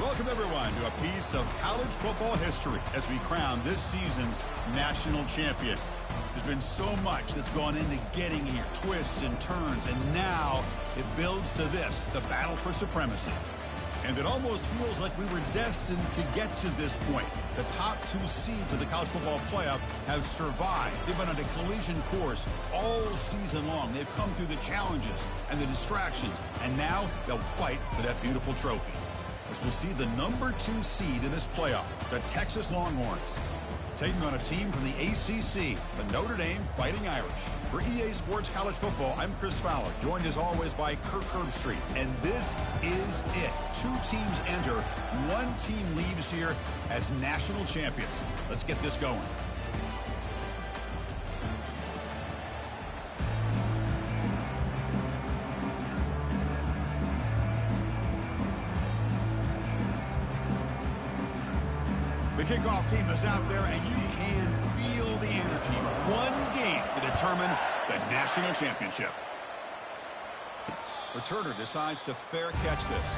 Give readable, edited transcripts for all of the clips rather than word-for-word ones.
Welcome, everyone, to a piece of college football history as we crown this season's national champion. There's been so much that's gone into getting here, twists and turns, and now it builds to this, the battle for supremacy. And it almost feels like we were destined to get to this point. The top two seeds of the college football playoff have survived. They've been on a collision course all season long. They've come through the challenges and the distractions, and now they'll fight for that beautiful trophy. As we'll see the number 2 seed in this playoff, the Texas Longhorns, taking on a team from the ACC, the Notre Dame Fighting Irish. For EA Sports College Football, I'm Chris Fowler, joined as always by Kirk Herbstreit. And this is it. 2 teams enter, 1 team leaves here as national champions. Let's get this going. The kickoff team is out there, and you can feel the energy. 1 game to determine the national championship. Returner decides to fair catch this.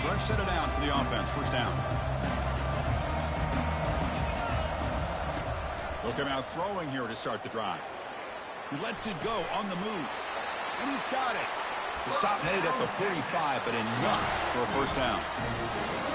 Fresh set of downs for the offense. First down. They'll come out throwing here to start the drive. He lets it go on the move. And he's got it. The stop made at the 45, but enough for a first down.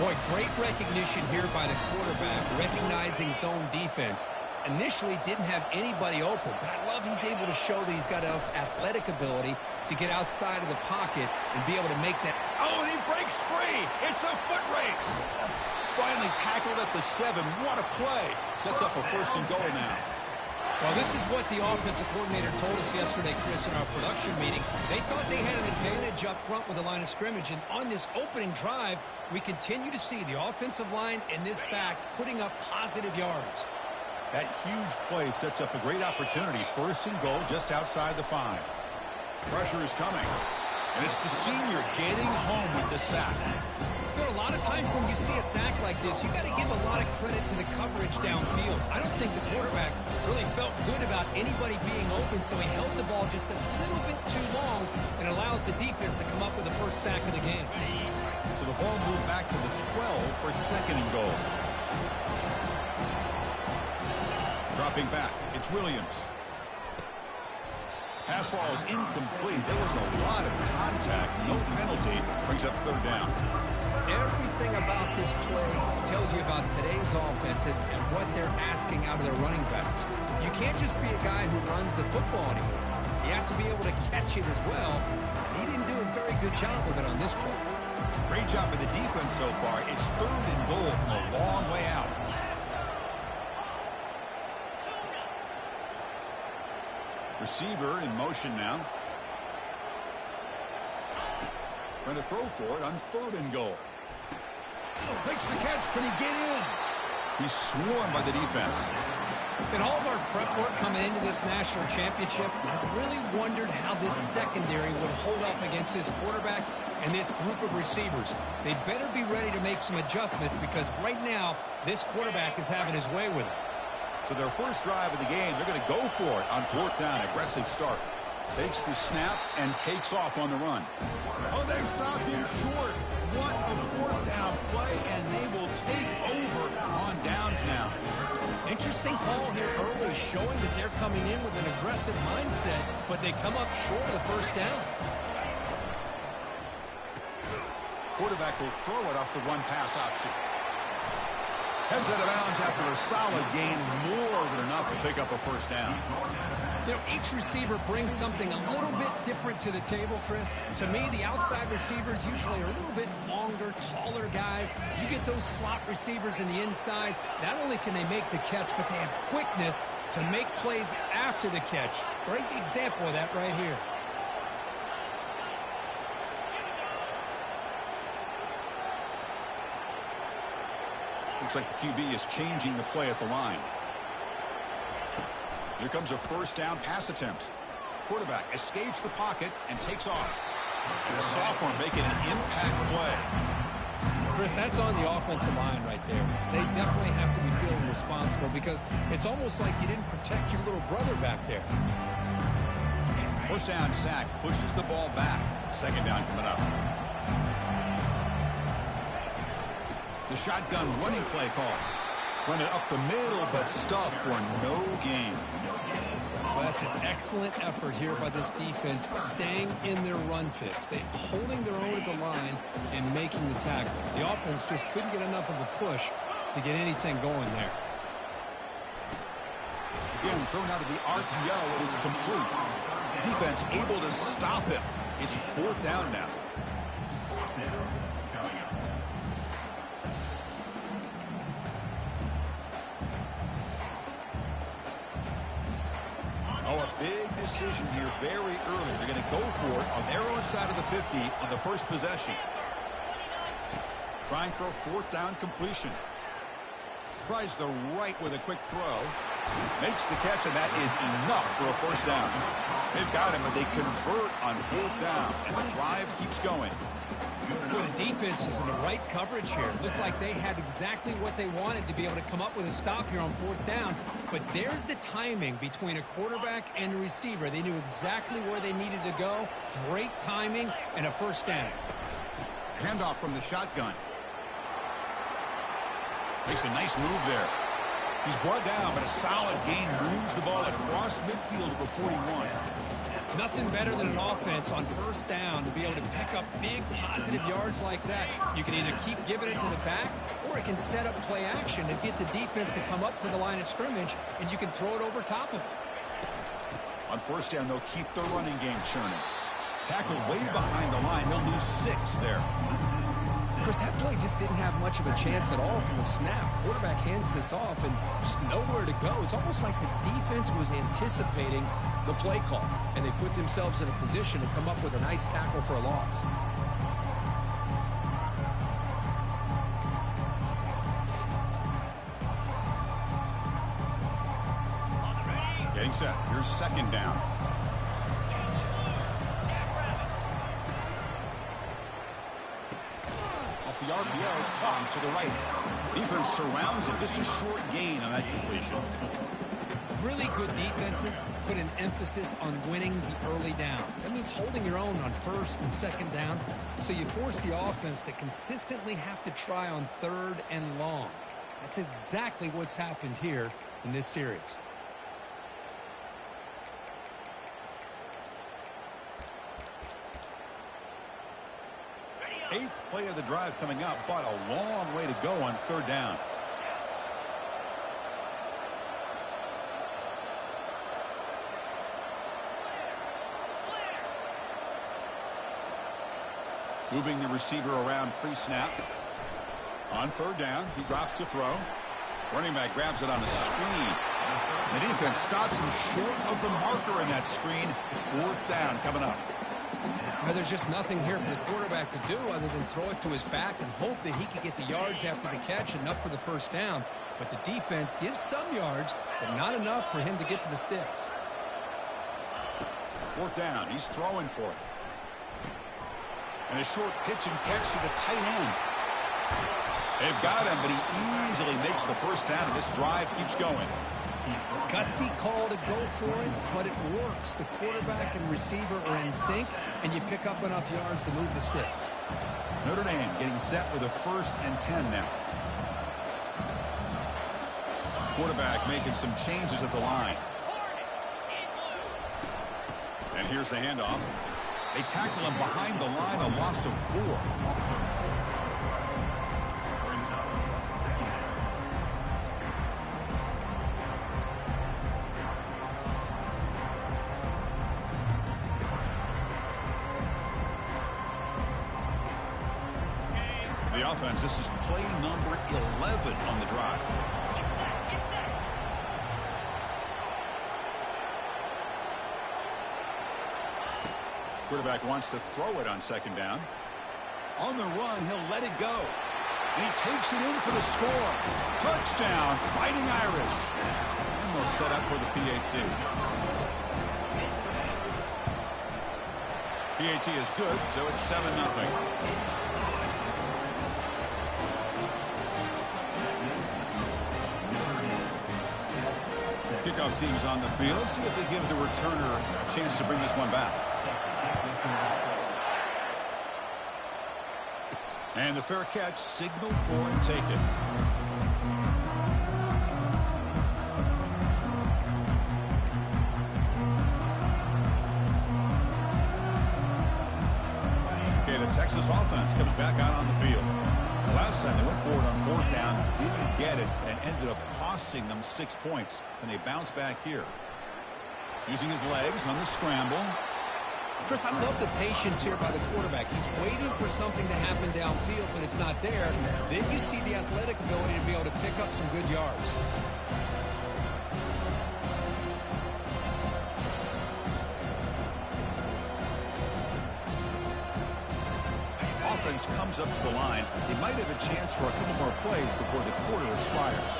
Boy, great recognition here by the quarterback, recognizing zone defense. Initially didn't have anybody open, but I love he's able to show that he's got enough athletic ability to get outside of the pocket and be able to make that. Oh, and he breaks free. It's a foot race. Finally tackled at the 7. What a play. Sets up a first and goal now. Well, this is what the offensive coordinator told us yesterday, Chris, in our production meeting. They thought they had an advantage up front with the line of scrimmage, and on this opening drive, we continue to see the offensive line and this back putting up positive yards. That huge play sets up a great opportunity. First and goal just outside the 5. Pressure is coming, and it's the senior getting home with the sack. There are a lot of times when you see a sack like this, you got to give a lot of credit to the coverage downfield. I don't think the quarterback really felt good about anybody being open, so he held the ball just a little bit too long and allows the defense to come up with the first sack of the game. So the ball moved back to the 12 for second and goal. Dropping back, it's Williams. Pass ball is incomplete. There was a lot of contact. No penalty. Brings up third down. Everything about this play tells you about today's offenses and what they're asking out of their running backs. You can't just be a guy who runs the football anymore. You have to be able to catch it as well, and he didn't do a very good job of it on this play. Great job by the defense so far. It's third and goal from a long way out. Receiver in motion now. Trying to throw for it on third and goal. Makes the catch. Can he get in? He's swarmed by the defense. In all of our prep work coming into this national championship, I really wondered how this secondary would hold up against this quarterback and this group of receivers. They better be ready to make some adjustments because right now, this quarterback is having his way with it. So their first drive of the game, they're going to go for it on 4th down. Aggressive start. Takes the snap and takes off on the run. Oh, they've stopped him short. What a 4th down play, and they will take over on downs now. Interesting call here early, showing that they're coming in with an aggressive mindset, but they come up short of the first down. Quarterback will throw it off the run-pass option. Heads out of bounds after a solid gain, more than enough to pick up a first down. You know, each receiver brings something a little bit different to the table, Chris. To me, the outside receivers usually are a little bit longer, taller guys. You get those slot receivers in the inside, not only can they make the catch, but they have quickness to make plays after the catch. Great example of that right here. Looks like the QB is changing the play at the line. Here comes a first down pass attempt. Quarterback escapes the pocket and takes off. And a sophomore making an impact play. Chris, that's on the offensive line right there. They definitely have to be feeling responsible because it's almost like you didn't protect your little brother back there. First down sack pushes the ball back. Second down coming up. The shotgun running play call. Run it up the middle, but stuffed for no gain. Well, that's an excellent effort here by this defense, staying in their run fits. They're holding their own at the line and making the tackle. The offense just couldn't get enough of a push to get anything going there. Again, thrown out of the RPO, and it's complete. Defense able to stop him. It's fourth down now. Oh, a big decision here very early. They're going to go for it on their own side of the 50 on the first possession. Trying for a fourth down completion. Tries the right with a quick throw. Makes the catch, and that is enough for a first down. They've got him, but they convert on fourth down, and the drive keeps going. Well, the defense is in the right coverage here. It looked like they had exactly what they wanted to be able to come up with a stop here on fourth down. But there's the timing between a quarterback and a receiver. They knew exactly where they needed to go. Great timing and a first down. Handoff from the shotgun. Makes a nice move there. He's brought down, but a solid gain moves the ball across midfield to the 41. Nothing better than an offense on first down to be able to pick up big positive yards like that. You can either keep giving it to the back, or it can set up play action and get the defense to come up to the line of scrimmage, and you can throw it over top of it. On first down, they'll keep the running game churning. Tackled way behind the line. He'll lose 6 there. Chris, that play just didn't have much of a chance at all from the snap. Quarterback hands this off and just nowhere to go. It's almost like the defense was anticipating the play call, and they put themselves in a position to come up with a nice tackle for a loss. Getting set. Here's second down. The RPO caught to the right. Defense surrounds him. Just a short gain on that completion. Really good defenses put an emphasis on winning the early downs. That means holding your own on first and second down. So you force the offense to consistently have to try on third and long. That's exactly what's happened here in this series. Eighth play of the drive coming up, but a long way to go on third down. Moving the receiver around pre-snap. On third down, he drops to throw. Running back grabs it on a screen. The defense stops him short of the marker in that screen. Fourth down coming up. Well, there's just nothing here for the quarterback to do other than throw it to his back and hope that he can get the yards after the catch enough for the first down. But the defense gives some yards, but not enough for him to get to the sticks. Fourth down. He's throwing for it. And a short pitch and catch to the tight end. They've got him, but he easily makes the first down, and this drive keeps going. Gutsy call to go for it, but it works. The quarterback and receiver are in sync, and you pick up enough yards to move the sticks. Notre Dame getting set with a 1st and 10 now. Quarterback making some changes at the line. And here's the handoff. They tackle him behind the line, a loss of 4. The offense, this is play number 11 on the drive. Quarterback wants to throw it on second down. On the run, he'll let it go. And he takes it in for the score. Touchdown, Fighting Irish. And they'll set up for the PAT. PAT is good, so it's 7-0. kickoff team's on the field. Let's see if they give the returner a chance to bring this one back. And the fair catch signaled for and taken. Okay, the Texas offense comes back out on the field. Last time they went forward on fourth down, didn't get it, and it ended up costing them 6 points. And they bounce back here. Using his legs on the scramble. Chris, I love the patience here by the quarterback. He's waiting for something to happen downfield, but it's not there. Then you see the athletic ability to be able to pick up some good yards. Offense comes up to the line. They might have a chance for a couple more plays before the quarter expires.